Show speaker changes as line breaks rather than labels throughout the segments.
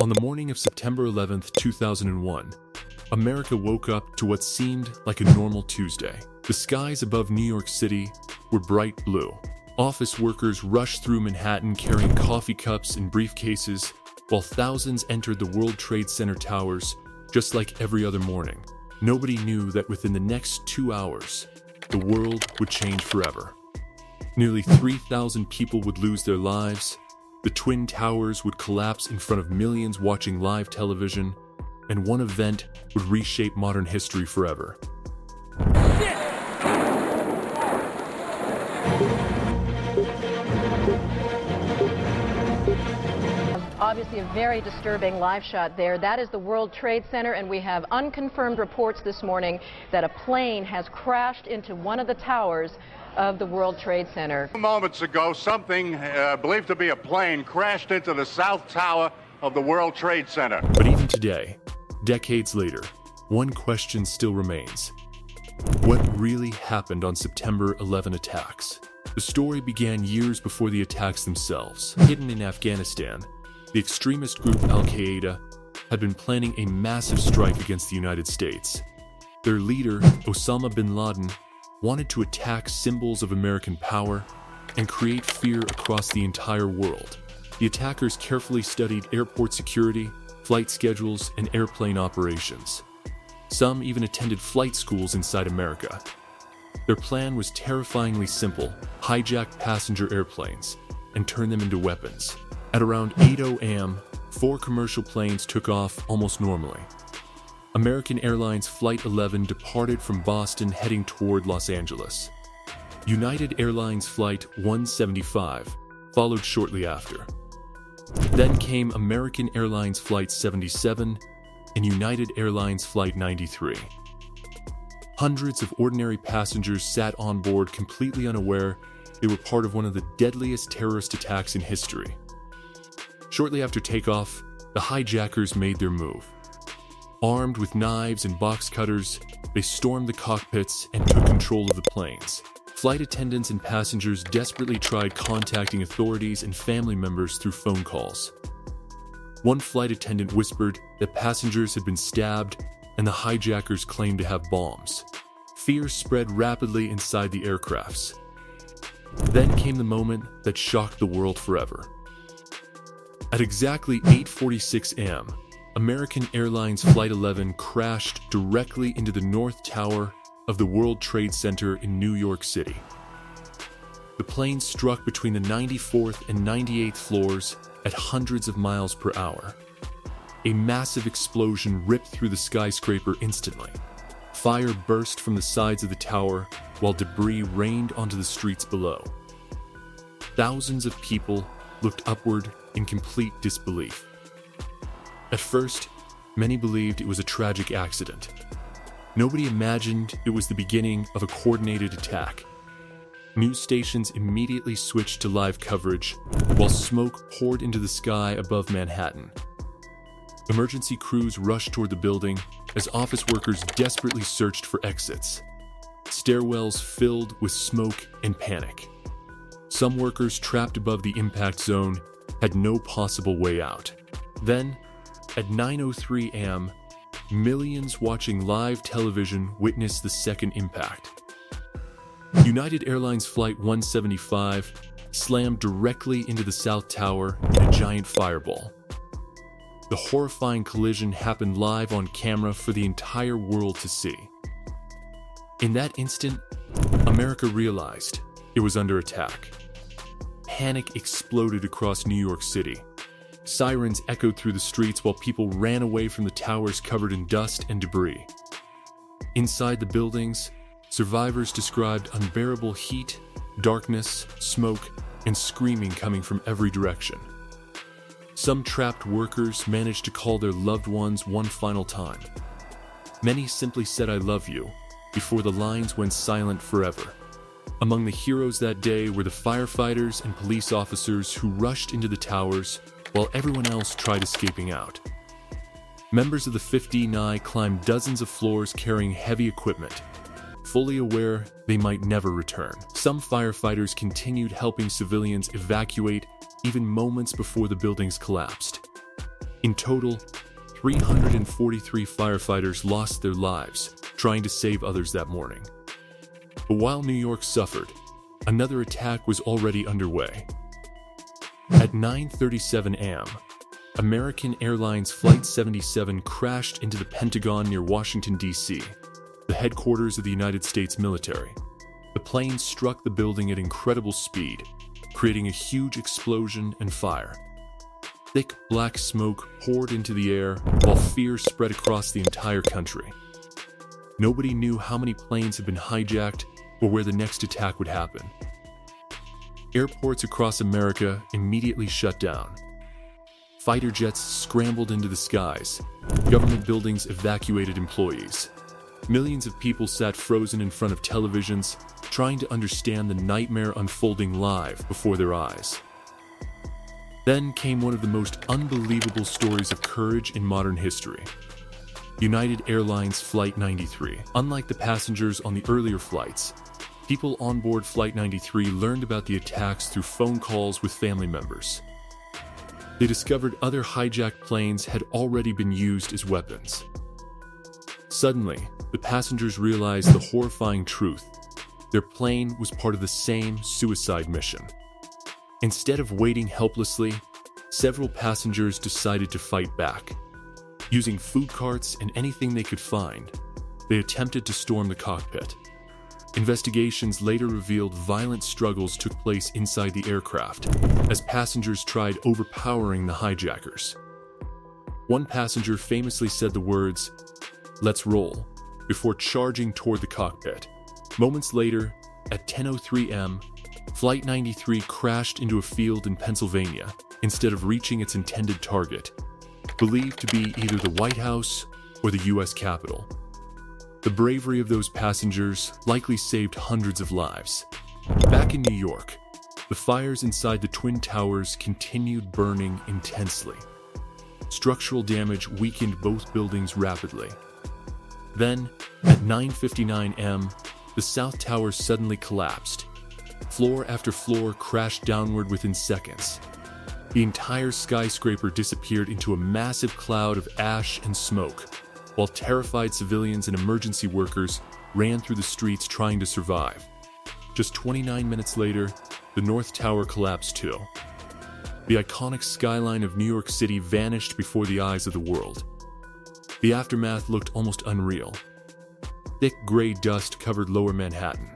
On the morning of September 11th, 2001, America woke up to what seemed like a normal Tuesday. The skies above New York City were bright blue. Office workers rushed through Manhattan carrying coffee cups and briefcases, while thousands entered the World Trade Center towers just like every other morning. Nobody knew that within the next 2 hours, the world would change forever. Nearly 3,000 people would lose their lives, the Twin Towers would collapse in front of millions watching live television, and one event would reshape modern history forever.
Obviously a very disturbing live shot there. That is the World Trade Center, and we have unconfirmed reports this morning that a plane has crashed into one of the towers of the World Trade Center.
Moments ago, something believed to be a plane crashed into the South Tower of the World Trade Center.
But even today, decades later, one question still remains. What really happened on September 11 attacks? The story began years before the attacks themselves. Hidden in Afghanistan, the extremist group Al-Qaeda had been planning a massive strike against the United States. Their leader, Osama bin Laden, wanted to attack symbols of American power and create fear across the entire world. The attackers carefully studied airport security, flight schedules, and airplane operations. Some even attended flight schools inside America. Their plan was terrifyingly simple: hijack passenger airplanes and turn them into weapons. At around 8:00 a.m., 4 commercial planes took off almost normally. American Airlines Flight 11 departed from Boston heading toward Los Angeles. United Airlines Flight 175 followed shortly after. Then came American Airlines Flight 77 and United Airlines Flight 93. Hundreds of ordinary passengers sat on board completely unaware they were part of one of the deadliest terrorist attacks in history. Shortly after takeoff, the hijackers made their move. Armed with knives and box cutters, they stormed the cockpits and took control of the planes. Flight attendants and passengers desperately tried contacting authorities and family members through phone calls. One flight attendant whispered that passengers had been stabbed and the hijackers claimed to have bombs. Fear spread rapidly inside the aircrafts. Then came the moment that shocked the world forever. At exactly 8:46 a.m., American Airlines Flight 11 crashed directly into the North Tower of the World Trade Center in New York City. The plane struck between the 94th and 98th floors at hundreds of miles per hour. A massive explosion ripped through the skyscraper instantly. Fire burst from the sides of the tower while debris rained onto the streets below. Thousands of people looked upward in complete disbelief. At first, many believed it was a tragic accident. Nobody imagined it was the beginning of a coordinated attack. News stations immediately switched to live coverage, while smoke poured into the sky above Manhattan. Emergency crews rushed toward the building as office workers desperately searched for exits. Stairwells filled with smoke and panic. Some workers trapped above the impact zone had no possible way out. Then, at 9:03 a.m., millions watching live television witnessed the second impact. United Airlines Flight 175 slammed directly into the South Tower in a giant fireball. The horrifying collision happened live on camera for the entire world to see. In that instant, America realized it was under attack. Panic exploded across New York City. Sirens echoed through the streets while people ran away from the towers covered in dust and debris. Inside the buildings, survivors described unbearable heat, darkness, smoke, and screaming coming from every direction. Some trapped workers managed to call their loved ones one final time. Many simply said "I love you" before the lines went silent forever. Among the heroes that day were the firefighters and police officers who rushed into the towers while everyone else tried escaping out. Members of the 5th climbed dozens of floors carrying heavy equipment, fully aware they might never return. Some firefighters continued helping civilians evacuate even moments before the buildings collapsed. In total, 343 firefighters lost their lives trying to save others that morning. But while New York suffered, another attack was already underway. At 9:37 a.m., American Airlines Flight 77 crashed into the Pentagon near Washington, D.C., the headquarters of the United States military. The plane struck the building at incredible speed, creating a huge explosion and fire. Thick black smoke poured into the air while fear spread across the entire country. Nobody knew how many planes had been hijacked or where the next attack would happen. Airports across America immediately shut down. Fighter jets scrambled into the skies. Government buildings evacuated employees. Millions of people sat frozen in front of televisions, trying to understand the nightmare unfolding live before their eyes. Then came one of the most unbelievable stories of courage in modern history. United Airlines Flight 93. Unlike the passengers on the earlier flights, people on board Flight 93 learned about the attacks through phone calls with family members. They discovered other hijacked planes had already been used as weapons. Suddenly, the passengers realized the horrifying truth. Their plane was part of the same suicide mission. Instead of waiting helplessly, several passengers decided to fight back. Using food carts and anything they could find, they attempted to storm the cockpit. Investigations later revealed violent struggles took place inside the aircraft as passengers tried overpowering the hijackers. One passenger famously said the words, "Let's roll," before charging toward the cockpit. Moments later, at 10:03 a.m., Flight 93 crashed into a field in Pennsylvania instead of reaching its intended target, believed to be either the White House or the U.S. Capitol. The bravery of those passengers likely saved hundreds of lives. Back in New York, the fires inside the Twin Towers continued burning intensely. Structural damage weakened both buildings rapidly. Then, at 9:59 a.m., the South Tower suddenly collapsed. Floor after floor crashed downward within seconds. The entire skyscraper disappeared into a massive cloud of ash and smoke, while terrified civilians and emergency workers ran through the streets trying to survive. Just 29 minutes later, the North Tower collapsed too. The iconic skyline of New York City vanished before the eyes of the world. The aftermath looked almost unreal. Thick gray dust covered lower Manhattan.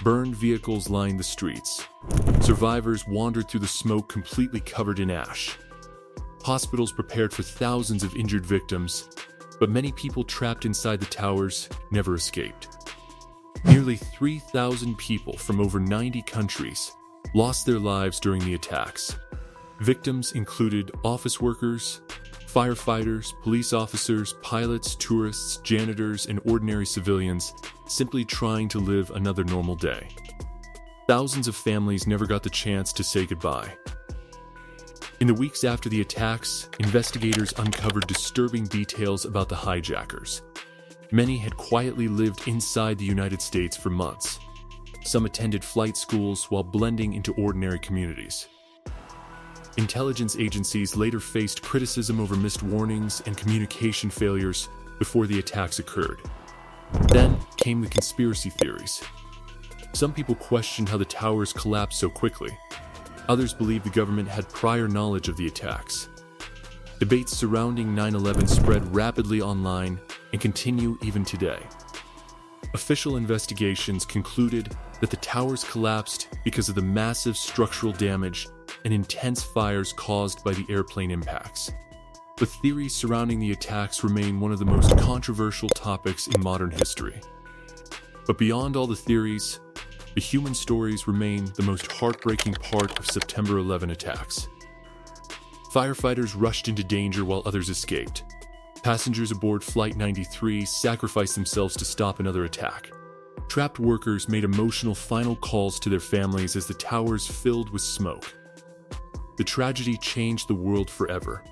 Burned vehicles lined the streets. Survivors wandered through the smoke completely covered in ash. Hospitals prepared for thousands of injured victims, but many people trapped inside the towers never escaped. Nearly 3,000 people from over 90 countries lost their lives during the attacks. Victims included office workers, firefighters, police officers, pilots, tourists, janitors, and ordinary civilians simply trying to live another normal day. Thousands of families never got the chance to say goodbye. In the weeks after the attacks, investigators uncovered disturbing details about the hijackers. Many had quietly lived inside the United States for months. Some attended flight schools while blending into ordinary communities. Intelligence agencies later faced criticism over missed warnings and communication failures before the attacks occurred. Then came the conspiracy theories. Some people questioned how the towers collapsed so quickly. Others believed the government had prior knowledge of the attacks. Debates surrounding 9/11 spread rapidly online and continue even today. Official investigations concluded that the towers collapsed because of the massive structural damage and intense fires caused by the airplane impacts. The theories surrounding the attacks remain one of the most controversial topics in modern history. But beyond all the theories, the human stories remain the most heartbreaking part of September 11 attacks. Firefighters rushed into danger while others escaped. Passengers aboard Flight 93 sacrificed themselves to stop another attack. Trapped workers made emotional final calls to their families as the towers filled with smoke. The tragedy changed the world forever.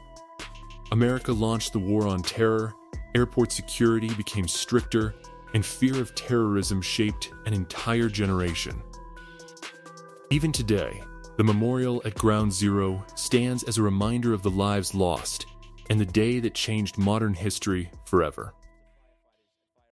America launched the war on terror, airport security became stricter, and fear of terrorism shaped an entire generation. Even today, the memorial at Ground Zero stands as a reminder of the lives lost and the day that changed modern history forever.